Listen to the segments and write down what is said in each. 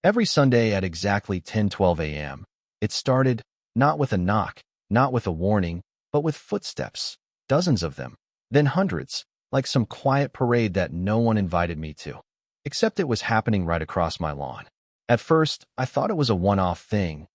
Every Sunday at exactly 10:12 a.m., it started, not with a knock, not with a warning, but with footsteps, dozens of them, then hundreds, like some quiet parade that no one invited me to. Except it was happening right across my lawn. At first, I thought it was a one-off thing,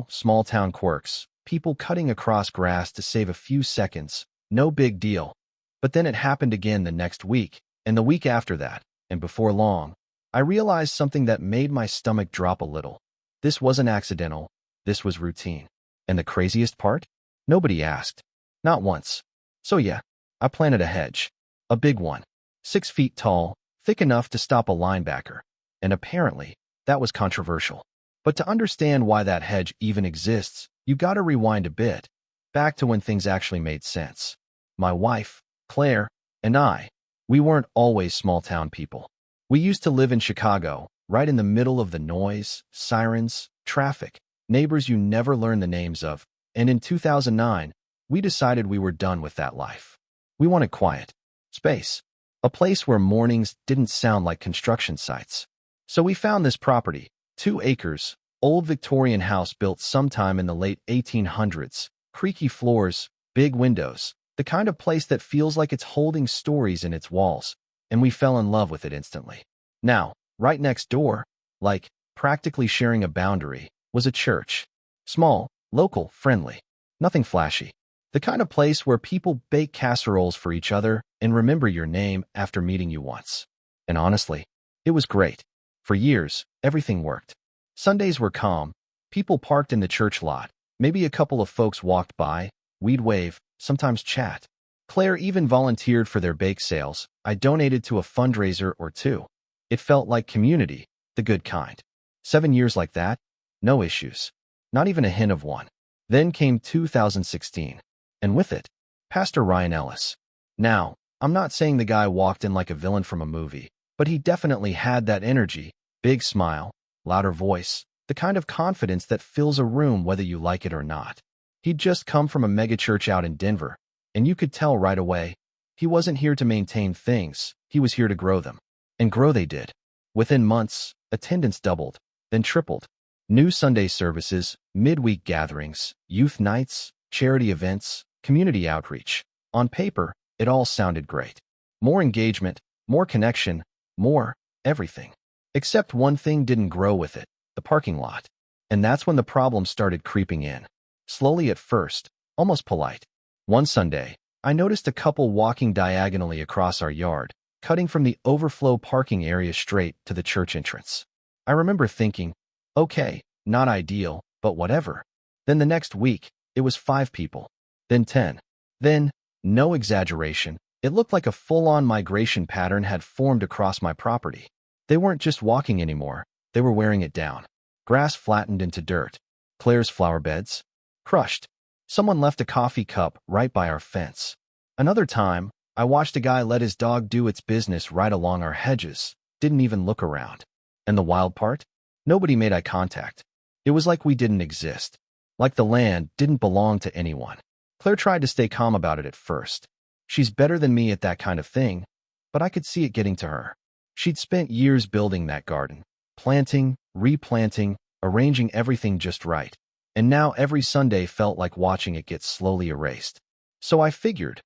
small-town quirks, people cutting across grass to save a few seconds, no big deal. But then it happened again the next week, and the week after that, and before long, I realized something that made my stomach drop a little. This wasn't accidental, this was routine. And the craziest part? Nobody asked. Not once. So yeah, I planted a hedge. A big one. 6 feet tall, thick enough to stop a linebacker. And apparently, that was controversial. But to understand why that hedge even exists, you gotta rewind a bit, back to when things actually made sense. My wife, Claire, and I, we weren't always small-town people. We used to live in Chicago, right in the middle of the noise, sirens, traffic, neighbors you never learn the names of, and in 2009, we decided we were done with that life. We wanted quiet, space, a place where mornings didn't sound like construction sites. So we found this property, 2 acres, old Victorian house built sometime in the late 1800s, creaky floors, big windows, the kind of place that feels like it's holding stories in its walls, and we fell in love with it instantly. Now, right next door, like practically sharing a boundary, was a church. Small, local, friendly, nothing flashy. The kind of place where people bake casseroles for each other and remember your name after meeting you once. And honestly, it was great. For years, everything worked. Sundays were calm, people parked in the church lot, maybe a couple of folks walked by, we'd wave, sometimes chat. Claire even volunteered for their bake sales. I donated to a fundraiser or two. It felt like community, the good kind. 7 years like that, no issues. Not even a hint of one. Then came 2016. And with it, Pastor Ryan Ellis. Now, I'm not saying the guy walked in like a villain from a movie, but he definitely had that energy, big smile, louder voice, the kind of confidence that fills a room whether you like it or not. He'd just come from a megachurch out in Denver, and you could tell right away, he wasn't here to maintain things, he was here to grow them. And grow they did. Within months, attendance doubled, then tripled. New Sunday services, midweek gatherings, youth nights, charity events, community outreach. On paper, it all sounded great. More engagement, more connection, more everything. Except one thing didn't grow with it, the parking lot. And that's when the problem started creeping in. Slowly at first, almost polite. One Sunday, I noticed a couple walking diagonally across our yard, cutting from the overflow parking area straight to the church entrance. I remember thinking, okay, not ideal, but whatever. Then the next week, it was 5 people. Then 10. Then, no exaggeration, it looked like a full-on migration pattern had formed across my property. They weren't just walking anymore, they were wearing it down. Grass flattened into dirt. Claire's flower beds, crushed. Someone left a coffee cup right by our fence. Another time, I watched a guy let his dog do its business right along our hedges, didn't even look around. And the wild part? Nobody made eye contact. It was like we didn't exist. Like the land didn't belong to anyone. Claire tried to stay calm about it at first. She's better than me at that kind of thing, but I could see it getting to her. She'd spent years building that garden, planting, replanting, arranging everything just right. And now every Sunday felt like watching it get slowly erased. So I figured,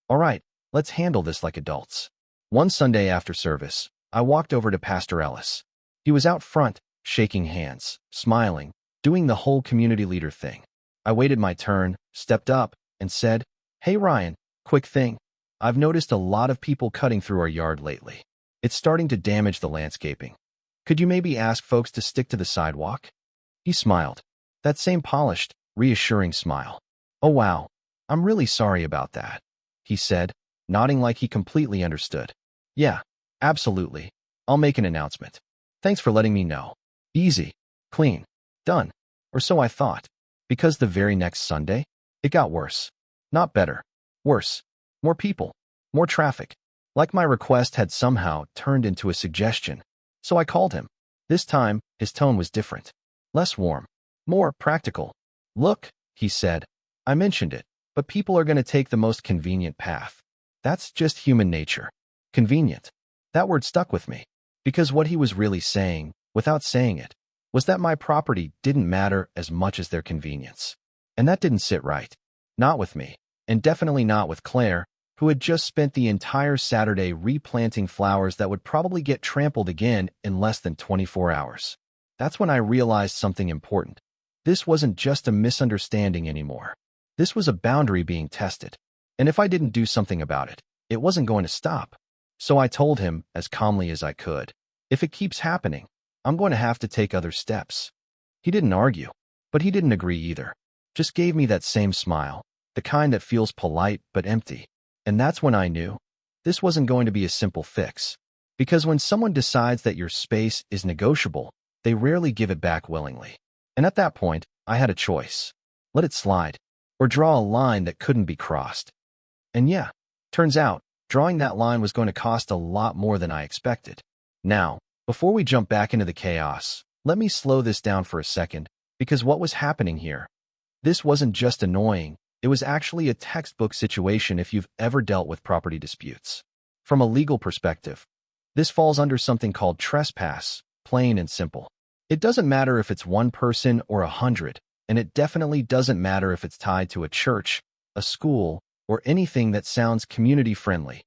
all right, let's handle this like adults. One Sunday after service, I walked over to Pastor Ellis. He was out front, shaking hands, smiling, doing the whole community leader thing. I waited my turn, stepped up, and said, "Hey Ryan, quick thing. I've noticed a lot of people cutting through our yard lately. It's starting to damage the landscaping. Could you maybe ask folks to stick to the sidewalk?" He smiled. That same polished, reassuring smile. "Oh wow, I'm really sorry about that," he said, nodding like he completely understood. "Yeah, absolutely. I'll make an announcement. Thanks for letting me know. Easy, clean, done." Or so I thought. Because the very next Sunday, it got worse. Not better. Worse. More people. More traffic. Like my request had somehow turned into a suggestion. So I called him. This time, his tone was different. Less warm. More practical. "Look," he said, "I mentioned it, but people are going to take the most convenient path. That's just human nature. Convenient." That word stuck with me, because what he was really saying without saying it, was that my property didn't matter as much as their convenience. And that didn't sit right. Not with me, and definitely not with Claire, who had just spent the entire Saturday replanting flowers that would probably get trampled again in less than 24 hours. That's when I realized something important. This wasn't just a misunderstanding anymore. This was a boundary being tested. And if I didn't do something about it, it wasn't going to stop. So I told him, as calmly as I could, if it keeps happening, I'm going to have to take other steps. He didn't argue, but he didn't agree either. Just gave me that same smile, the kind that feels polite but empty. And that's when I knew this wasn't going to be a simple fix. Because when someone decides that your space is negotiable, they rarely give it back willingly. And at that point, I had a choice. Let it slide, or draw a line that couldn't be crossed. And yeah, turns out, drawing that line was going to cost a lot more than I expected. Now, before we jump back into the chaos, let me slow this down for a second, because what was happening here? This wasn't just annoying, it was actually a textbook situation if you've ever dealt with property disputes. From a legal perspective, this falls under something called trespass, plain and simple. It doesn't matter if it's one person or 100, and it definitely doesn't matter if it's tied to a church, a school, or anything that sounds community-friendly.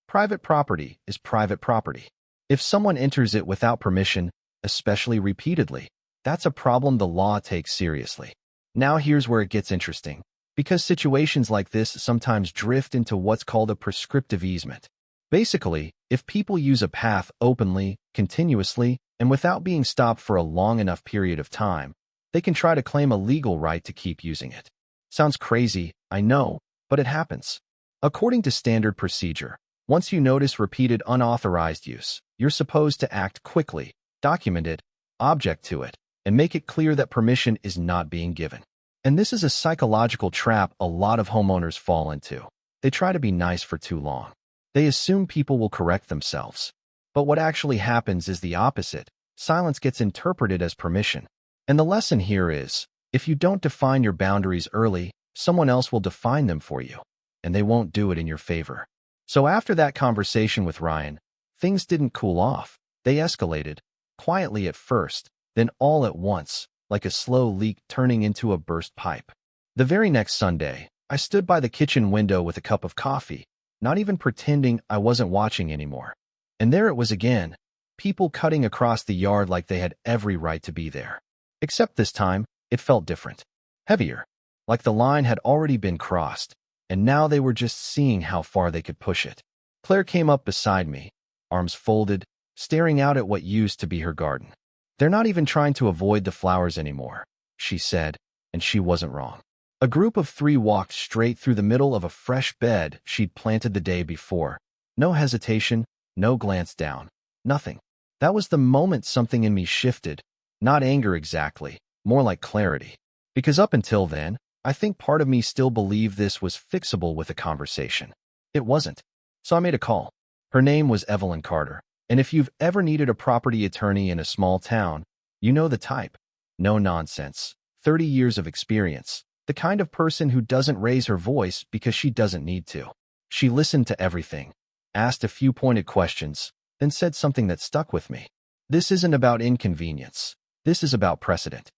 Private property is private property. If someone enters it without permission, especially repeatedly, that's a problem the law takes seriously. Now here's where it gets interesting, because situations like this sometimes drift into what's called a prescriptive easement. Basically, if people use a path openly, continuously, and without being stopped for a long enough period of time, they can try to claim a legal right to keep using it. Sounds crazy, I know, but it happens. According to standard procedure, once you notice repeated unauthorized use, you're supposed to act quickly, document it, object to it, and make it clear that permission is not being given. And this is a psychological trap a lot of homeowners fall into. They try to be nice for too long. They assume people will correct themselves. But what actually happens is the opposite. Silence gets interpreted as permission. And the lesson here is, if you don't define your boundaries early, someone else will define them for you, and they won't do it in your favor. So after that conversation with Ryan, things didn't cool off. They escalated, quietly at first, then all at once, like a slow leak turning into a burst pipe. The very next Sunday, I stood by the kitchen window with a cup of coffee, not even pretending I wasn't watching anymore. And there it was again, people cutting across the yard like they had every right to be there. Except this time, it felt different. Heavier. Like the line had already been crossed, and now they were just seeing how far they could push it. Claire came up beside me, arms folded, staring out at what used to be her garden. They're not even trying to avoid the flowers anymore, she said, and she wasn't wrong. A group of 3 walked straight through the middle of a fresh bed she'd planted the day before. No hesitation, no glance down, nothing. That was the moment something in me shifted, not anger exactly, more like clarity. Because up until then, I think part of me still believed this was fixable with a conversation. It wasn't. So I made a call. Her name was Evelyn Carter. And if you've ever needed a property attorney in a small town, you know the type. No nonsense. 30 years of experience. The kind of person who doesn't raise her voice because she doesn't need to. She listened to everything, asked a few pointed questions, then said something that stuck with me. This isn't about inconvenience. This is about precedent.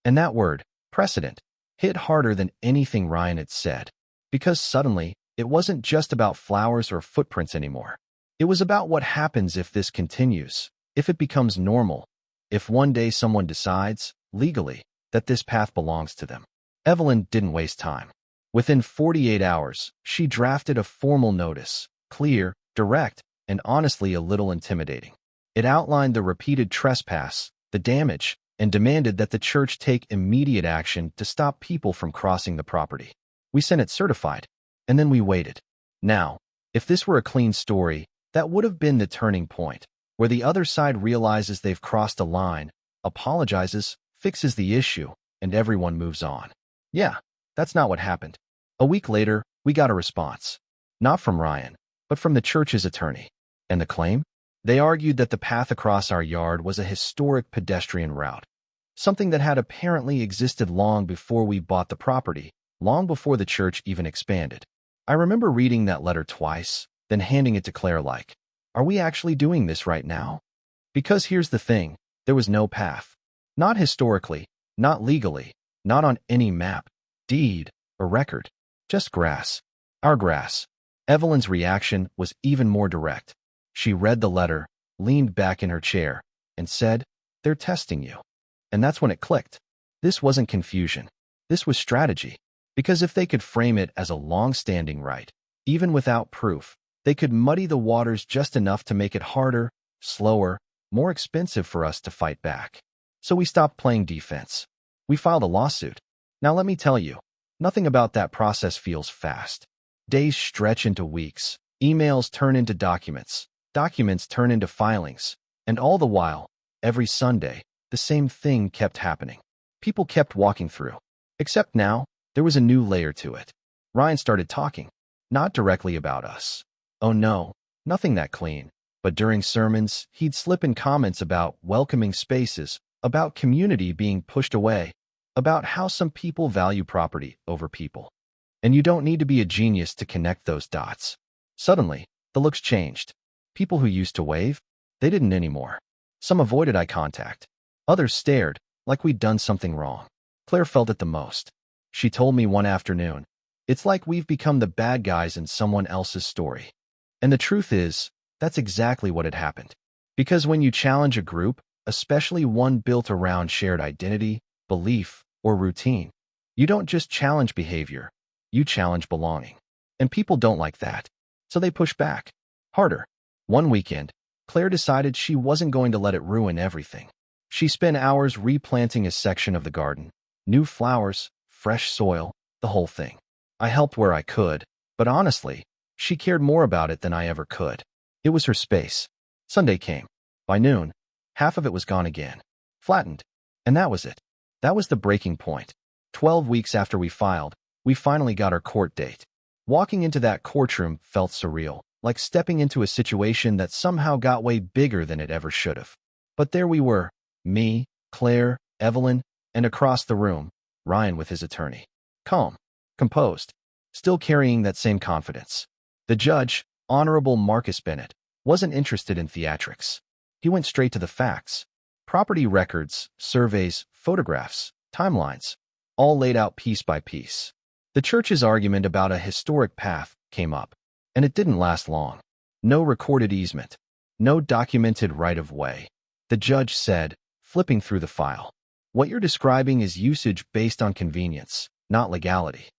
And that word, precedent, hit harder than anything Ryan had said. Because suddenly, it wasn't just about flowers or footprints anymore. It was about what happens if this continues, if it becomes normal, if one day someone decides, legally, that this path belongs to them. Evelyn didn't waste time. Within 48 hours, she drafted a formal notice, clear, direct, and honestly a little intimidating. It outlined the repeated trespass, the damage, and demanded that the church take immediate action to stop people from crossing the property. We sent it certified, and then we waited. Now, if this were a clean story, that would have been the turning point, where the other side realizes they've crossed a line, apologizes, fixes the issue, and everyone moves on. Yeah, that's not what happened. A week later, we got a response. Not from Ryan, but from the church's attorney. And the claim? They argued that the path across our yard was a historic pedestrian route, something that had apparently existed long before we bought the property, long before the church even expanded. I remember reading that letter twice, then handing it to Claire like, are we actually doing this right now? Because here's the thing, There was no path. Not historically, not legally, not on any map, deed, or record. Just grass. Our grass. Evelyn's reaction was even more direct. She read the letter, leaned back in her chair, and said, "They're testing you." And that's when it clicked. This wasn't confusion. This was strategy. Because if they could frame it as a long-standing right, even without proof, they could muddy the waters just enough to make it harder, slower, more expensive for us to fight back. So we stopped playing defense. We filed a lawsuit. Now let me tell you, nothing about that process feels fast. Days stretch into weeks. Emails turn into documents. Documents turn into filings. And all the while, every Sunday, the same thing kept happening. People kept walking through. Except now, there was a new layer to it. Ryan started talking. Not directly about us. Oh no, nothing that clean. But during sermons, he'd slip in comments about welcoming spaces, about community being pushed away, about how some people value property over people. And you don't need to be a genius to connect those dots. Suddenly, the looks changed. People who used to wave, they didn't anymore. Some avoided eye contact. Others stared, like we'd done something wrong. Claire felt it the most. She told me one afternoon, "It's like we've become the bad guys in someone else's story." And the truth is, that's exactly what had happened. Because when you challenge a group, especially one built around shared identity, belief, or routine, you don't just challenge behavior, you challenge belonging. And people don't like that. So they push back. Harder. One weekend, Claire decided she wasn't going to let it ruin everything. She spent hours replanting a section of the garden. New flowers, fresh soil, the whole thing. I helped where I could, but honestly, she cared more about it than I ever could. It was her space. Sunday came. By noon, half of it was gone again. Flattened. And that was it. That was the breaking point. 12 weeks after we filed, we finally got our court date. Walking into that courtroom felt surreal, like stepping into a situation that somehow got way bigger than it ever should have. But there we were, me, Claire, Evelyn, and across the room, Ryan with his attorney. Calm, composed, still carrying that same confidence. The judge, Honorable Marcus Bennett, wasn't interested in theatrics. He went straight to the facts. Property records, surveys, photographs, timelines, all laid out piece by piece. The church's argument about a historic path came up, and it didn't last long. No recorded easement, no documented right-of-way. The judge said, flipping through the file, "What you're describing is usage based on convenience, not legality."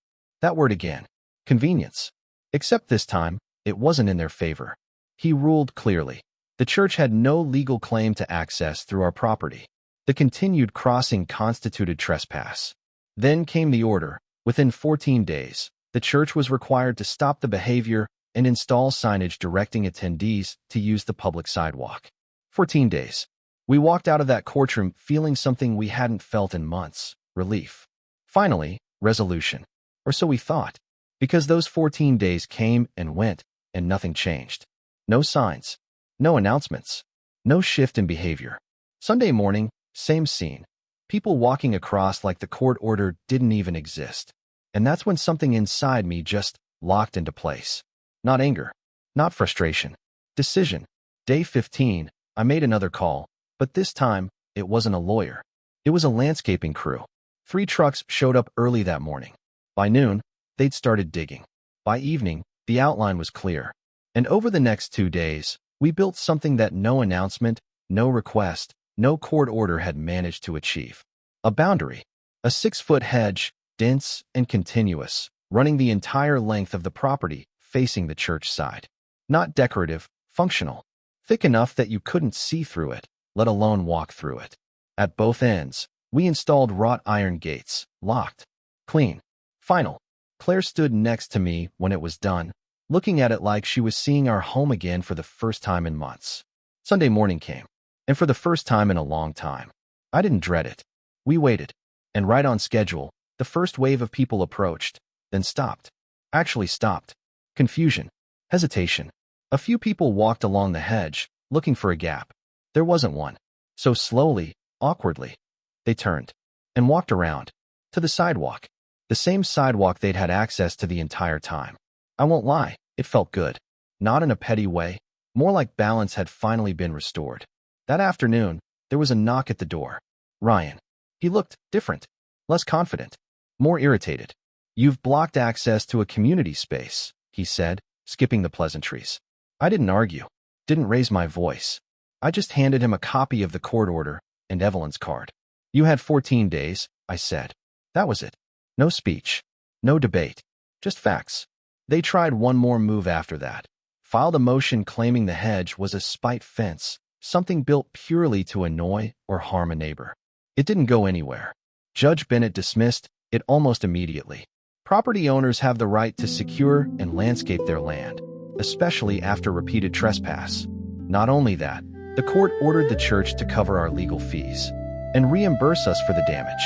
That word again, convenience. Except this time, it wasn't in their favor. He ruled clearly. The church had no legal claim to access through our property. The continued crossing constituted trespass. Then came the order. Within 14 days, the church was required to stop the behavior and install signage directing attendees to use the public sidewalk. 14 days. We walked out of that courtroom feeling something we hadn't felt in months, relief. Finally, resolution. Or so we thought. Because those 14 days came and went, and nothing changed. No signs. No announcements. No shift in behavior. Sunday morning, same scene. People walking across like the court order didn't even exist. And that's when something inside me just locked into place. Not anger. Not frustration. Decision. Day 15, I made another call, but this time, it wasn't a lawyer. It was a landscaping crew. 3 trucks showed up early that morning. By noon, they'd started digging. By evening, the outline was clear. And over the next 2 days, we built something that no announcement, no request, no court order had managed to achieve. A boundary. A 6-foot hedge, dense and continuous, running the entire length of the property, facing the church side. Not decorative, functional. Thick enough that you couldn't see through it, let alone walk through it. At both ends, we installed wrought iron gates, locked. Clean. Final. Claire stood next to me when it was done, looking at it like she was seeing our home again for the first time in months. Sunday morning came, and for the first time in a long time. I didn't dread it. We waited, and right on schedule, the first wave of people approached, then stopped. Actually stopped. Confusion. Hesitation. A few people walked along the hedge, looking for a gap. There wasn't one. So slowly, awkwardly, they turned and walked around to the sidewalk. The same sidewalk they'd had access to the entire time. I won't lie, it felt good. Not in a petty way, more like balance had finally been restored. That afternoon, There was a knock at the door. Ryan. He looked different, less confident, more irritated. "You've blocked access to a community space," he said, skipping the pleasantries. I didn't argue, didn't raise my voice. I just handed him a copy of the court order and Evelyn's card. "You had 14 days, I said. That was it. No speech, no debate, just facts. They tried one more move after that. Filed a motion claiming the hedge was a spite fence, something built purely to annoy or harm a neighbor. It didn't go anywhere. Judge Bennett dismissed it almost immediately. Property owners have the right to secure and landscape their land, especially after repeated trespass. Not only that, the court ordered the church to cover our legal fees and reimburse us for the damage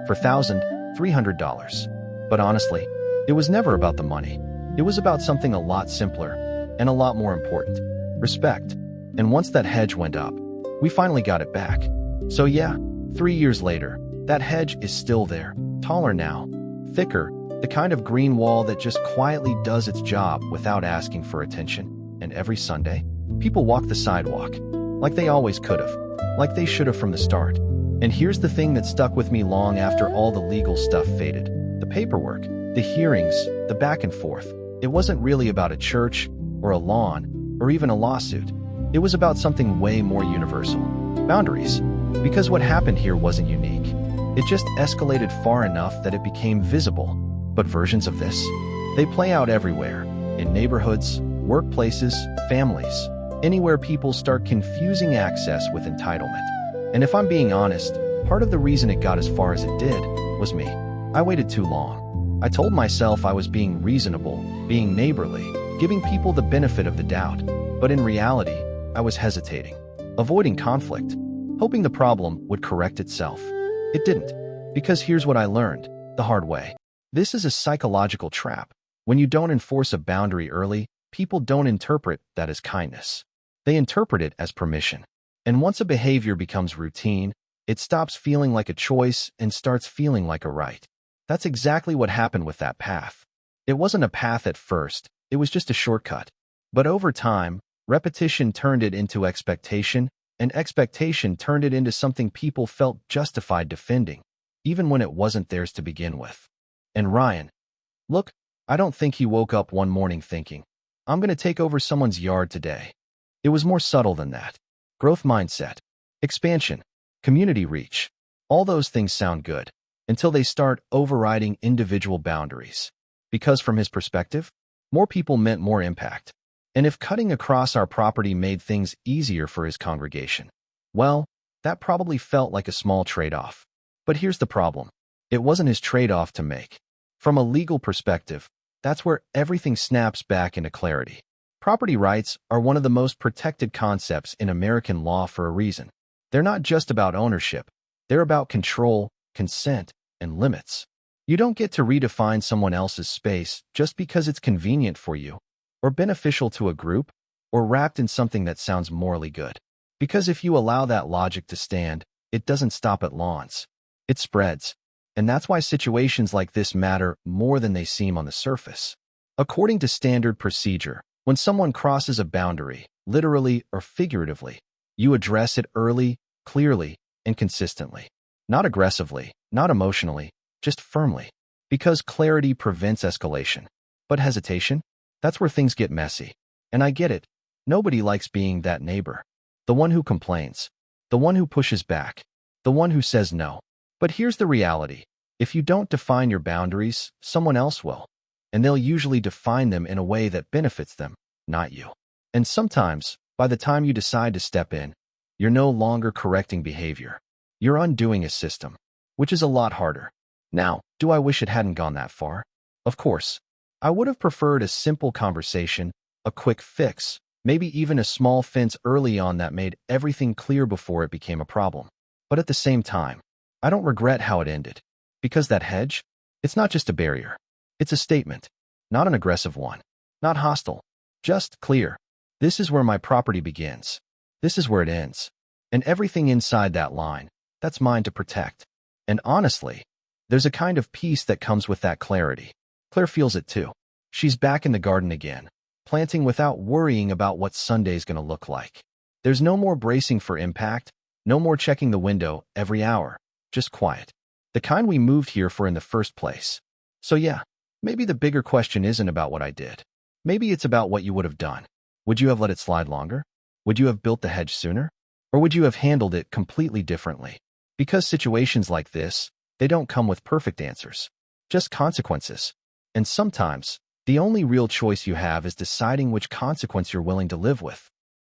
for $1,300. But honestly, it was never about the money. It was about something a lot simpler and a lot more important: respect. And once that hedge went up, we finally got it back. So yeah, 3 years later, that hedge is still there, taller now, thicker, the kind of green wall that just quietly does its job without asking for attention. And every Sunday, people walk the sidewalk, like they always could have, like they should have from the start. And here's the thing that stuck with me long after all the legal stuff faded: the paperwork, the hearings, the back and forth. It wasn't really about a church, or a lawn, or even a lawsuit. It was about something way more universal: boundaries. Because what happened here wasn't unique. It just escalated far enough that it became visible. But versions of this, they play out everywhere: in neighborhoods, workplaces, families, anywhere people start confusing access with entitlement. And if I'm being honest, part of the reason it got as far as it did was me. I waited too long. I told myself I was being reasonable, being neighborly, giving people the benefit of the doubt. But in reality, I was hesitating, avoiding conflict, hoping the problem would correct itself. It didn't. Because here's what I learned the hard way. This is a psychological trap. When you don't enforce a boundary early, people don't interpret that as kindness. They interpret it as permission. And once a behavior becomes routine, it stops feeling like a choice and starts feeling like a right. That's exactly what happened with that path. It wasn't a path at first, it was just a shortcut. But over time, repetition turned it into expectation, and expectation turned it into something people felt justified defending, even when it wasn't theirs to begin with. And Ryan, look, I don't think he woke up one morning thinking, "I'm going to take over someone's yard today." It was more subtle than that. Growth mindset, expansion, community reach. All those things sound good until they start overriding individual boundaries. Because from his perspective, more people meant more impact. And if cutting across our property made things easier for his congregation, well, that probably felt like a small trade-off. But here's the problem. It wasn't his trade-off to make. From a legal perspective, that's where everything snaps back into clarity. Property rights are one of the most protected concepts in American law for a reason. They're not just about ownership. They're about control, consent, and limits. You don't get to redefine someone else's space just because it's convenient for you, or beneficial to a group, or wrapped in something that sounds morally good. Because if you allow that logic to stand, it doesn't stop at lawns. It spreads. And that's why situations like this matter more than they seem on the surface. According to standard procedure, when someone crosses a boundary, literally or figuratively, you address it early, clearly, and consistently. Not aggressively, not emotionally, just firmly. Because clarity prevents escalation. But hesitation? That's where things get messy. And I get it. Nobody likes being that neighbor. The one who complains. The one who pushes back. The one who says no. But here's the reality. If you don't define your boundaries, someone else will. And they'll usually define them in a way that benefits them, not you. And sometimes, by the time you decide to step in, you're no longer correcting behavior. You're undoing a system, which is a lot harder. Now, do I wish it hadn't gone that far? Of course. I would have preferred a simple conversation, a quick fix, maybe even a small fence early on that made everything clear before it became a problem. But at the same time, I don't regret how it ended. Because that hedge, it's not just a barrier. It's a statement. Not an aggressive one. Not hostile. Just clear. This is where my property begins. This is where it ends. And everything inside that line, that's mine to protect. And honestly, there's a kind of peace that comes with that clarity. Claire feels it too. She's back in the garden again, planting without worrying about what Sunday's going to look like. There's no more bracing for impact, No more checking the window every hour. Just quiet. The kind we moved here for in the first place. So yeah, maybe the bigger question isn't about what I did. Maybe it's about what you would have done. Would you have let it slide longer? Would you have built the hedge sooner? Or would you have handled it completely differently? Because situations like this, they don't come with perfect answers, just consequences. And sometimes, the only real choice you have is deciding which consequence you're willing to live with.